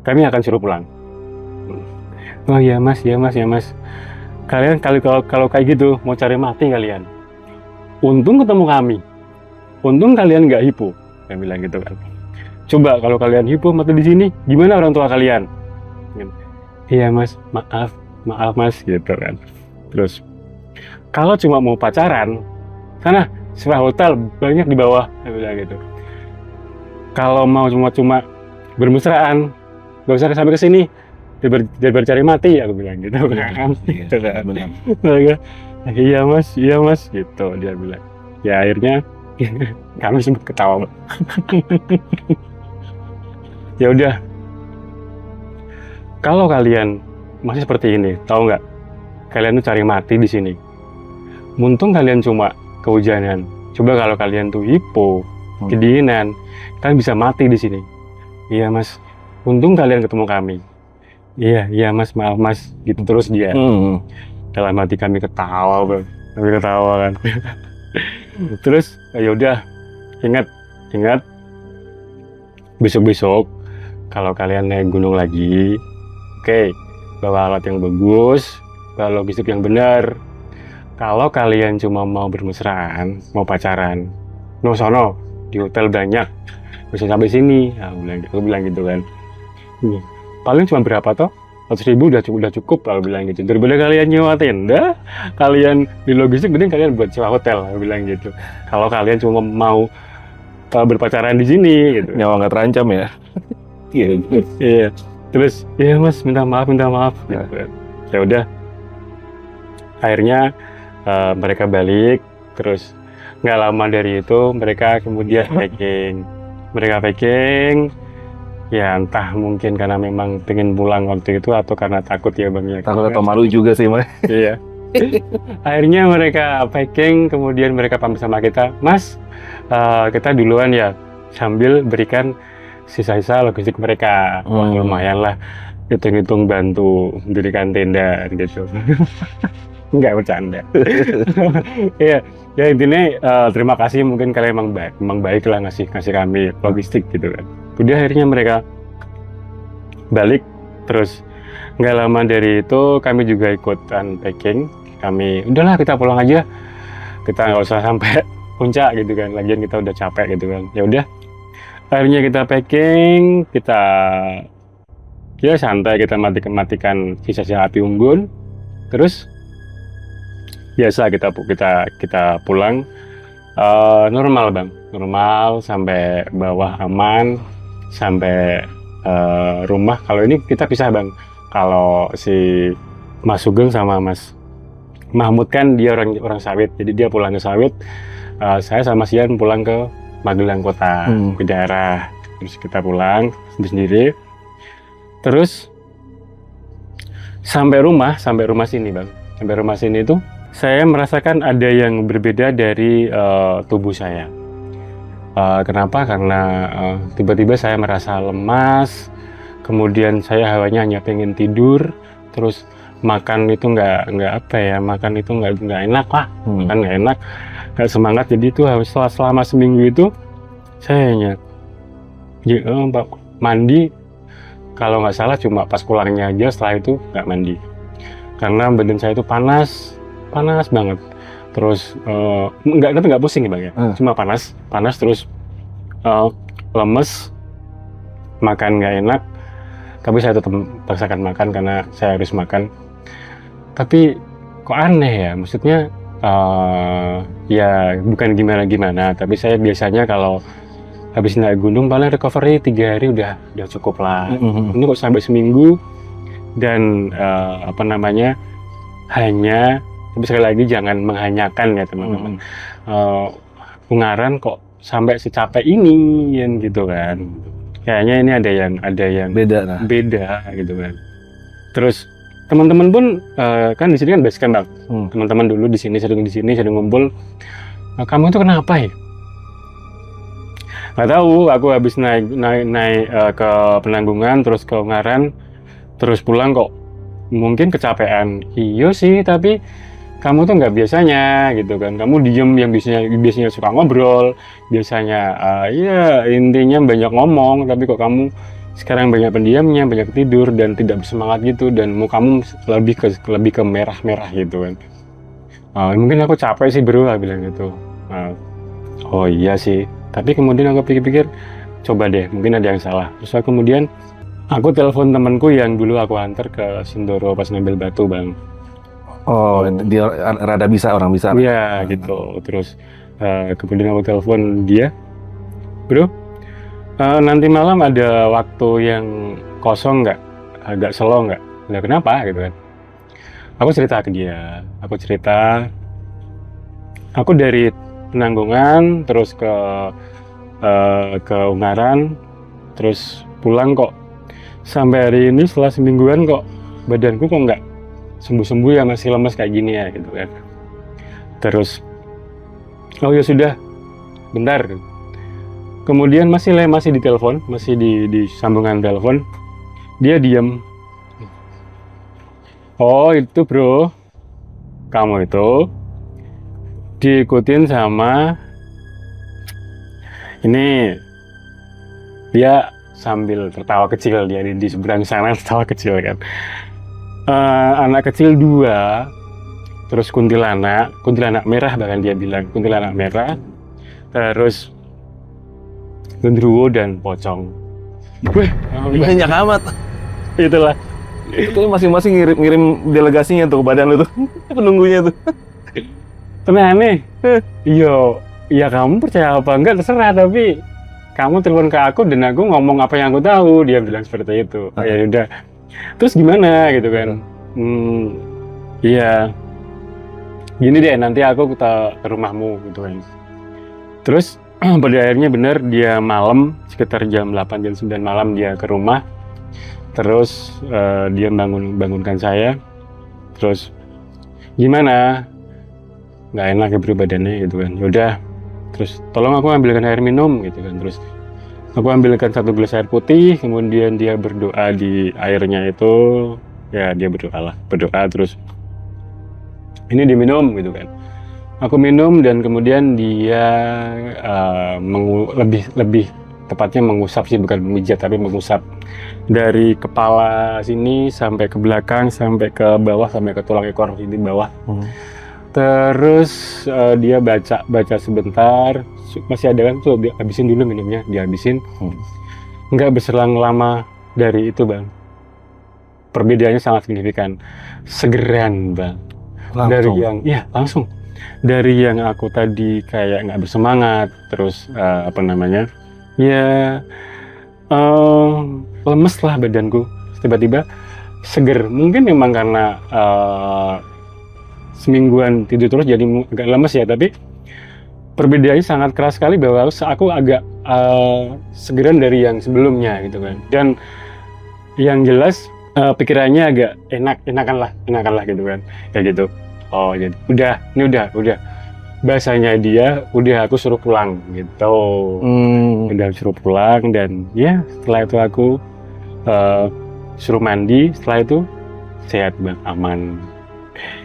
kami akan suruh pulang. Oh iya Mas. Kalian kalau kayak gitu mau cari mati kalian. Untung ketemu kami. Untung kalian nggak hipo. Saya bilang gitu kan. Coba kalau kalian hipo mati di sini, gimana orang tua kalian? Iya Mas, maaf Mas gitu kan. Terus kalau cuma mau pacaran, sana sewa hotel banyak di bawah. Saya bilang gitu. Kalau mau cuma bermesraan, nggak usah sampai ke sini. Dia cari mati, aku bilang gitu kan. Benar. Iya mas, gitu dia bilang. Ya akhirnya kami sempat ketawa. Ya udah, kalau kalian masih seperti ini, tahu nggak? Kalian tuh cari mati di sini. Untung kalian cuma kehujanan. Coba kalau kalian tuh hipo, kedinginan, kalian bisa mati di sini. Iya mas, untung kalian ketemu kami. Iya mas, maaf mas, gitu terus dia. Dalam hati kami ketawa bang, kan. Terus ya udah, ingat besok kalau kalian naik gunung lagi, oke, bawa alat yang bagus, bawa logistik yang benar. Kalau kalian cuma mau bermesraan, mau pacaran, no sono di hotel banyak, bisa sampai sini. Aku bilang gitu kan. Paling cuma berapa toh? 100.000 udah cukup, aku bilang gitu. Daripada kalian nyewa tenda, kalian di logistik, mending kalian buat sewa hotel, aku bilang gitu. Kalau kalian cuma mau berpacaran di sini, gitu. Nyawa nggak terancam ya? Iya. Terus, iya mas, minta maaf. Gitu. Ya udah. Akhirnya mereka balik, terus nggak lama dari itu mereka kemudian packing. Ya entah mungkin karena memang pengen pulang waktu itu atau karena takut ya bang ya. Takut atau malu juga sih mas. Iya. Akhirnya mereka packing, kemudian mereka pamit sama kita, Mas, kita duluan ya, sambil berikan sisa-sisa logistik mereka. Lumayan lah, hitung-hitung bantu mendirikan tenda gitu. Enggak bercanda. Iya, ya intinya terima kasih, mungkin kalian emang baik lah ngasih kami logistik gitu kan. Udah akhirnya mereka balik, terus nggak lama dari itu kami juga ikutan packing. Kami udahlah kita pulang aja, kita nggak usah sampai puncak gitu kan, lagian kita udah capek gitu kan. Ya udah, akhirnya kita packing, kita ya santai, kita matikan sisa-sisa api unggun, terus biasa kita pulang normal bang, normal sampai bawah aman, sampai rumah. Kalau ini kita pisah bang, kalau si Mas Sugeng sama Mas Mahmud kan dia orang sawit, jadi dia pulang ke sawit, saya sama Sian pulang ke Magelang kota, ke daerah, terus kita pulang sendiri. Terus sampai rumah sini bang, sampai rumah sini itu saya merasakan ada yang berbeda dari tubuh saya. Kenapa? Karena tiba-tiba saya merasa lemas, kemudian saya hawanya hanya pengen tidur, terus makan itu nggak apa ya, makan itu nggak enak lah, makan nggak enak, nggak semangat. Jadi itu harus selama seminggu itu saya hanya mandi, kalau nggak salah cuma pas pulangnya aja, setelah itu nggak mandi karena badan saya itu panas banget. Terus nggak pusing ya bang ya, cuma panas terus lemes, makan nggak enak, tapi saya tetap paksakan makan karena saya harus makan. Tapi kok aneh ya, maksudnya ya bukan gimana, tapi saya biasanya kalau habis naik gunung paling recovery 3 hari udah cukup lah. Ini kok sampai seminggu dan hanya, tapi sekali lagi jangan menghanyakan ya teman-teman. Ungaran kok sampai secapek ini gitu kan. Kayaknya ini ada yang beda gitu kan. Terus teman-teman pun kan di sini kan base camp bang. Teman-teman dulu di sini sering ngumpul. Kamu itu kenapa ya? Nggak tahu. Aku habis naik ke Penanggungan, terus ke Ungaran, terus pulang kok mungkin kecapean. Iya sih, tapi kamu tuh nggak biasanya gitu kan. Kamu diem yang biasanya suka ngobrol, biasanya ya intinya banyak ngomong, tapi kok kamu sekarang banyak pendiamnya, banyak tidur dan tidak bersemangat gitu, dan kamu lebih ke merah gitu kan. Mungkin aku capek sih bro, aku bilang gitu. Oh iya sih, tapi kemudian aku pikir-pikir, coba deh, mungkin ada yang salah. Terus kemudian aku telepon temanku yang dulu aku antar ke Sindoro pas ngambil batu bang. Oh, dia rada bisa, orang bisa. Iya gitu. Terus kemudian aku telepon dia, bro, nanti malam ada waktu yang kosong nggak, agak slow nggak? Nah, kenapa gitu kan? Aku cerita ke dia, aku dari Penanggungan terus ke Ungaran, terus pulang kok sampai hari ini setelah semingguan kok badanku kok nggak sembuh-sembuh ya, masih lemas kayak gini ya gitu kan. Terus oh ya sudah, bentar. Kemudian masih di telepon, masih di sambungan telepon, dia diam. Oh itu bro, kamu itu diikutin sama ini. Dia sambil tertawa kecil, dia di seberang sana tertawa kecil kan. Anak kecil 2, terus kuntilanak merah, bahkan dia bilang kuntilanak merah, terus genderuwo dan pocong. Wih, banyak amat. Itulah. Itu masing-masing ngirim delegasinya tuh, badan lu tuh, penunggunya tuh. Tapi aneh. Iya kamu percaya apa enggak terserah, tapi kamu telepon ke aku dan aku ngomong apa yang aku tahu, dia bilang seperti itu. Ya udah. Terus gimana gitu kan? Iya. Gini deh, nanti aku ke rumahmu gitu kan. Terus pada akhirnya benar, dia malam sekitar jam 8 jam 9 malam dia ke rumah. Terus dia bangunkan saya. Terus gimana? Nggak enak ya bro badannya gitu kan. Yaudah, terus tolong aku ambilkan air minum gitu kan. Terus aku ambilkan 1 gelas air putih, kemudian dia berdoa di airnya itu. Ya dia berdoa terus ini diminum gitu kan. Aku minum dan kemudian dia lebih tepatnya mengusap sih, bukan memijat tapi mengusap dari kepala sini sampai ke belakang, sampai ke bawah, sampai ke tulang ekor ini bawah. Terus dia baca sebentar, masih ada kan tuh, dia habisin dulu minumnya, dia habisin. Nggak berselang lama dari itu bang, perbedaannya sangat signifikan, segeran bang. Langsung dari yang aku tadi kayak nggak bersemangat, terus lemes lah badanku, tiba-tiba seger. Mungkin memang karena semingguan tidur terus jadi agak lemes ya, tapi perbedaannya sangat keras sekali, bahwa aku agak segeran dari yang sebelumnya gitu kan. Dan yang jelas pikirannya agak enakan lah gitu kan, kayak gitu. Oh jadi udah bahasanya dia udah aku suruh pulang gitu. Udah suruh pulang, dan ya setelah itu aku suruh mandi, setelah itu sehat bang, aman.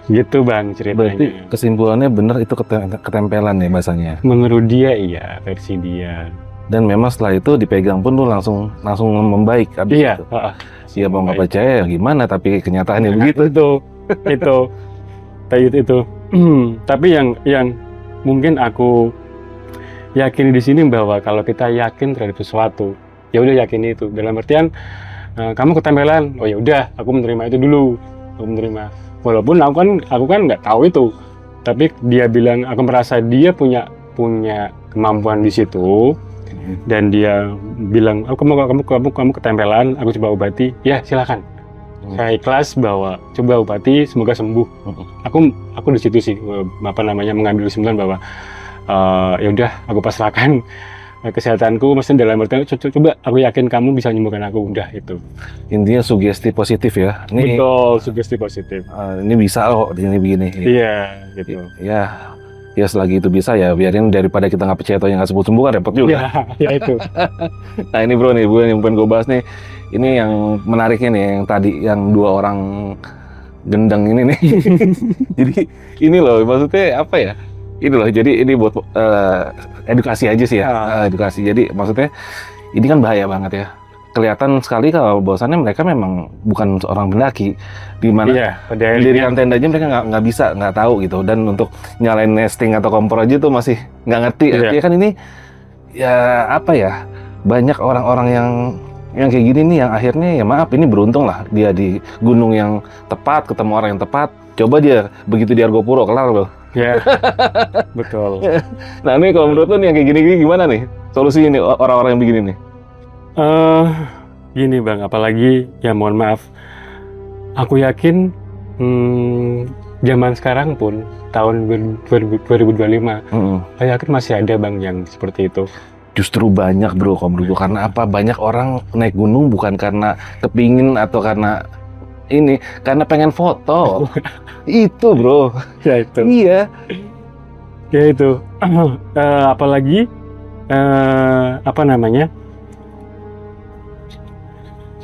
Gitu bang ceritanya. Berarti kesimpulannya bener itu ketempelan ya bahasanya. Menurut dia iya, versi dia. Dan memang setelah itu dipegang pun tuh langsung membaik abis Iya. itu. Iya mau nggak percaya ya gimana, tapi kenyataannya begitu. itu. Tapi yang mungkin aku yakin di sini bahwa kalau kita yakin terhadap sesuatu, ya udah yakin itu. Dalam artian kamu ketempelan, oh ya udah, aku menerima itu dulu, aku menerima. Walaupun aku kan nggak tahu itu, tapi dia bilang, aku merasa dia punya kemampuan di situ, dan dia bilang, kamu ketempelan, aku coba obati, ya silakan. Saya ikhlas bahwa coba obati, semoga sembuh. Aku di situ sih, mengambil kesimpulan bahwa ya udah, aku pasrahkan kesehatanku, maksudnya dalam artian coba aku yakin kamu bisa menyembuhkan aku, udah itu. Intinya sugesti positif ya. Ini, betul, sugesti positif. Ini bisa loh, ini begini. Iya, gitu. Ya selagi itu bisa ya biarin, daripada kita nggak percaya atau yang nggak sembuh kan repot juga. Ya itu. Nah ini bro nih, yang pengen gue bahas nih, ini yang menariknya nih, yang tadi yang 2 orang gendeng ini nih. Jadi ini loh, maksudnya apa ya? Ini loh, jadi ini buat edukasi aja sih ya, edukasi. Jadi maksudnya ini kan bahaya banget ya. Kelihatan sekali kalau bahwasannya mereka memang bukan seorang pendaki, di mana pendirian tenda aja mereka nggak bisa, nggak tahu gitu. Dan untuk nyalain nesting atau kompor aja tuh masih nggak ngerti. Artinya kan ini ya apa ya, banyak orang-orang yang kayak gini nih, yang akhirnya ya maaf, ini beruntung lah dia di gunung yang tepat, ketemu orang yang tepat. Coba dia begitu di Argopuro, kelar loh. Ya, betul. Nah ini kalau menurut lo nih yang kayak gini-gini gimana nih solusi ini orang-orang yang begini nih? Gini bang, apalagi ya mohon maaf, aku yakin zaman sekarang pun tahun 2025, saya yakin masih ada bang yang seperti itu. Justru banyak bro, kalau menurut gue. Karena apa? Banyak orang naik gunung bukan karena kepingin atau karena ini, karena pengen foto. Itu bro. Ya itu. Iya. Ya itu. Apalagi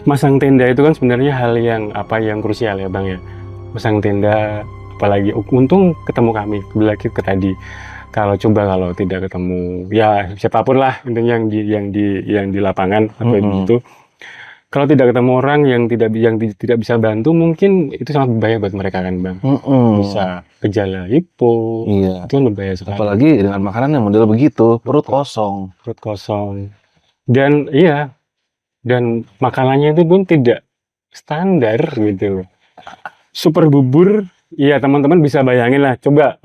masang tenda itu kan sebenarnya hal yang krusial ya bang ya. Masang tenda, apalagi untung ketemu kami lagi ke tadi. Kalau tidak ketemu, ya siapapun lah intinya yang di lapangan atau itu. Kalau tidak ketemu orang yang tidak bisa bantu, mungkin itu sangat berbahaya buat mereka kan bang. Bisa gejala hipo, itu kan berbahaya sekali. Apalagi dengan makanan yang model begitu, perut kosong. Dan makanannya itu pun tidak standar gitu. Super bubur, iya teman-teman bisa bayangin lah. Coba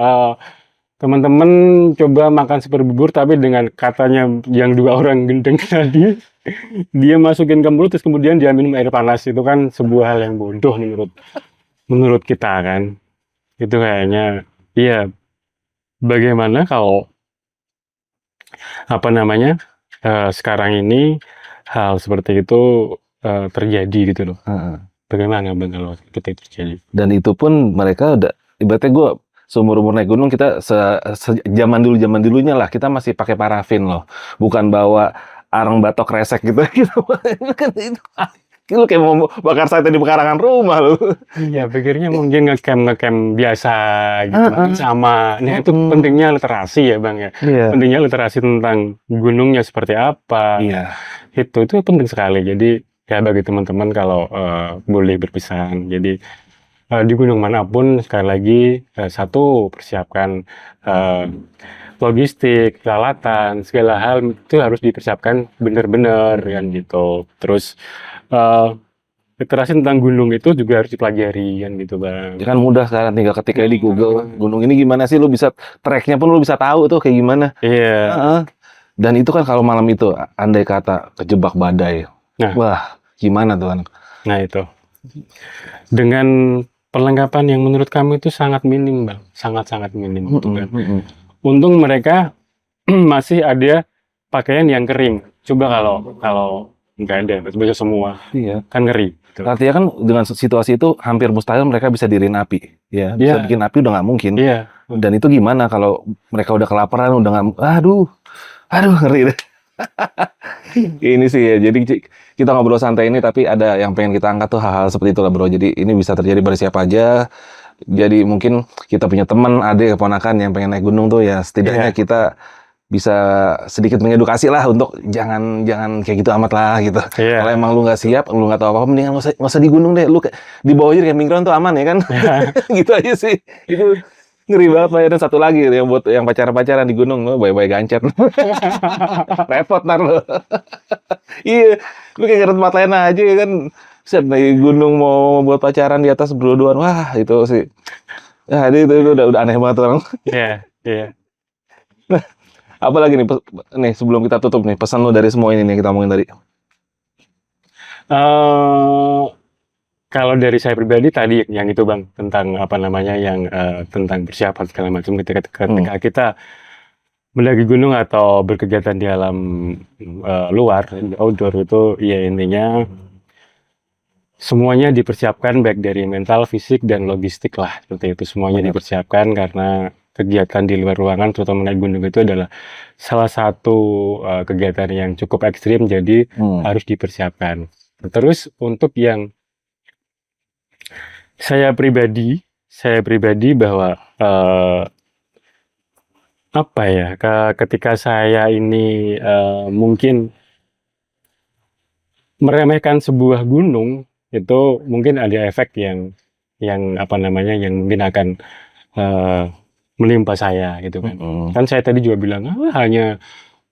teman-teman coba makan super bubur, tapi dengan katanya yang 2 orang gendeng tadi, dia masukin ke mulut terus kemudian dia minum air panas. Itu kan sebuah hal yang bodoh menurut kita kan. Itu kayaknya, iya, bagaimana kalau sekarang ini hal seperti itu terjadi gitu loh. Bagaimana bang kalau itu terjadi? Dan itu pun mereka udah, ibaratnya gue seumur-umur naik gunung, kita zaman dulunya lah, kita masih pakai parafin loh, bukan bawa arang batok resek gitu. Kan itu lu kayak mau bakar sate di pekarangan rumah lu. Iya, pikirnya mungkin ngecamp biasa gitu. Sama. Nah, itu pentingnya literasi ya bang ya. Pentingnya literasi tentang gunungnya seperti apa. Itu penting sekali. Jadi ya bagi teman-teman kalau boleh berpisahan, jadi di gunung manapun, sekali lagi, satu, persiapkan logistik, peralatan, segala hal itu harus dipersiapkan benar-benar kan gitu. Terus literasi tentang gunung itu juga harus dipelajari kan gitu bang. Ya kan mudah sekarang, tinggal ketik di Google, gunung ini gimana sih, lu bisa tracknya pun lu bisa tahu tuh kayak gimana. Iya. Dan itu kan kalau malam itu, andai kata kejebak badai, wah gimana tuh kan? Nah itu, dengan perlengkapan yang menurut kami itu sangat minim bang, sangat minim gitu kan. Untung mereka masih ada pakaian yang kering. Coba kalau nggak ada, bisa semua, kan ngeri. Gitu. Artinya kan dengan situasi itu hampir mustahil mereka bisa diriin api, ya. Bisa bikin api udah nggak mungkin. Dan itu gimana kalau mereka udah kelaparan, udah nggak, aduh ngeri deh. Ini sih ya, jadi kita ngobrol santai ini tapi ada yang pengen kita angkat tuh hal-hal seperti itu lah bro. Jadi ini bisa terjadi pada siapa aja. Jadi mungkin kita punya teman, adik, keponakan yang pengen naik gunung tuh ya setidaknya Iya. kita bisa sedikit mengedukasi lah untuk jangan kayak gitu amat lah gitu. Iya. Kalau emang lu nggak siap, lu nggak tahu apa-apa, mendingan nggak usah di gunung deh. Lu di bawah aja di camping ground tuh aman ya kan? Gitu aja sih. Itu ngeri banget Pak. Dan satu lagi yang buat yang pacaran-pacaran di gunung, lu bayi-bayi gancet. Repot ntar lu. Iya, lu kayak nggak ada tempat lain aja ya kan. Set naik gunung mau buat pacaran di atas berdua-duaan, wah itu sih. Ya, itu udah aneh banget orang. Iya, iya. Apa lagi nih, nih sebelum kita tutup nih, pesan lu dari semua ini nih kita omongin tadi. Kalau dari saya pribadi tadi yang itu Bang, tentang apa namanya, yang tentang persiapan segala macam ketika kita mendaki gunung atau berkegiatan di alam luar, outdoor itu ya intinya semuanya dipersiapkan baik dari mental, fisik, dan logistik lah. Seperti itu semuanya Benar. dipersiapkan karena kegiatan di luar ruangan terutama naik gunung itu adalah salah satu kegiatan yang cukup ekstrim, jadi harus dipersiapkan. Terus untuk yang saya pribadi bahwa apa ya, ketika saya ini mungkin meremehkan sebuah gunung, itu mungkin ada efek yang apa namanya, yang mungkin akan menimpa saya gitu kan. Kan saya tadi juga bilang, hanya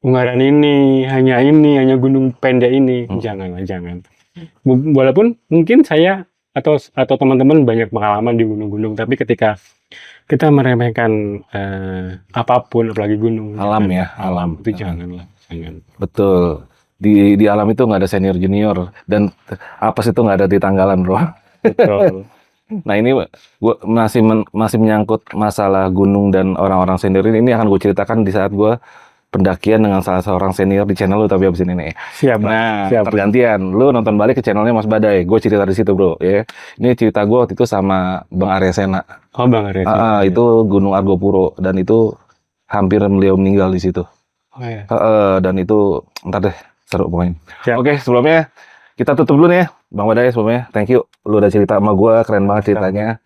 Ungaran ini, hanya gunung pendek ini. Janganlah, jangan. Walaupun mungkin saya atau teman-teman banyak pengalaman di gunung-gunung, tapi ketika kita meremehkan apapun, apalagi gunung, Alam jangan. ya, alam. Itu janganlah, jangan. Betul. Di alam itu nggak ada senior junior dan apes itu nggak ada di tanggalan bro. Betul. Nah ini gua masih menyangkut masalah gunung dan orang-orang senior ini akan gue ceritakan di saat gue pendakian dengan salah seorang senior di channel lu tapi abis ini nih. Siap, Bang. Nah Siap. pergantian, lu nonton balik ke channelnya Mas Badai, gue cerita di situ bro. Ya, ini cerita gue waktu itu sama Bang Arya Sena. Oh, Bang Arya. Itu Gunung Argopuro dan itu hampir beliau meninggal di situ. Oh ya. Dan itu ntar deh seru pokoknya. Siap. Oke, sebelumnya kita tutup dulu nih ya, Bang Badai sebelumnya. Thank you, lu udah cerita sama gue, keren banget ceritanya.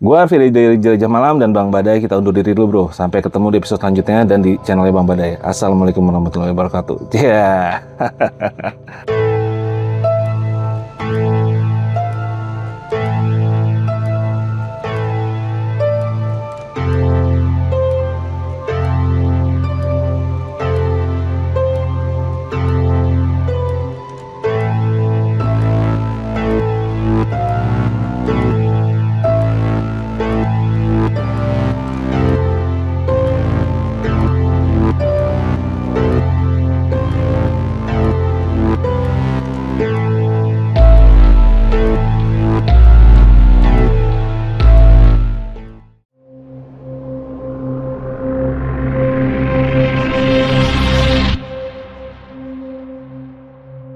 Gue Arfi dari Jelajah Malam dan Bang Badai, kita undur diri dulu bro. Sampai ketemu di episode selanjutnya dan di channelnya Bang Badai. Assalamualaikum warahmatullahi wabarakatuh. Yeah.